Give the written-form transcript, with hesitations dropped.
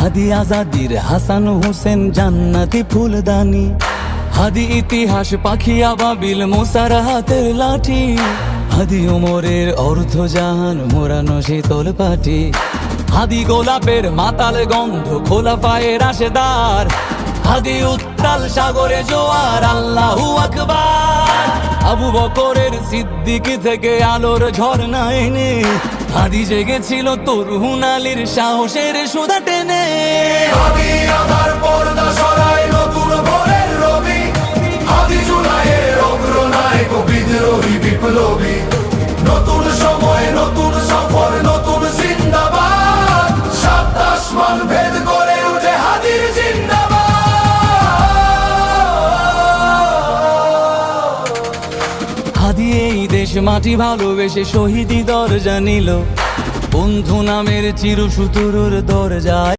হাদি আজাদির হাসান হোসেন জান্নাতি ফুলদানি, হাদি ইতিহাস পাখি আবাবিল মোসার হাতের লাঠি, হাদি ওমরের অর্ধ জাহান মোরানো শীতল পাটি, হাদি গোলাপের মাতাল গন্ধ খোলা পায়ের রাশেদার, হাদি উত্তাল সাগরে জোয়ার আল্লাহু আকবার। আবু বকরের সিদ্দিক থেকে আলোর ঝর্ণা এনে হাদি জেগেছিল তরুণ আলীর সাহসের সুধা টেনে। হাদি আধার পর্দা সরায় নতুন ভোরের রবি, হাদি জুলাইয়ের অগ্রনায়ক বিদ্রোহী বিপ্লবী, নতুন সময় নতুন সফর নতুন জিন্দাবাদ, সাত আসমান ভেদ করে উঠে হাদির জিন্দাবাদ। হাদি এই দেশ মাটি ভালোবেসে শহীদি দরজা নিল, বন্ধু নামের চিরসুতুরুর দরজায়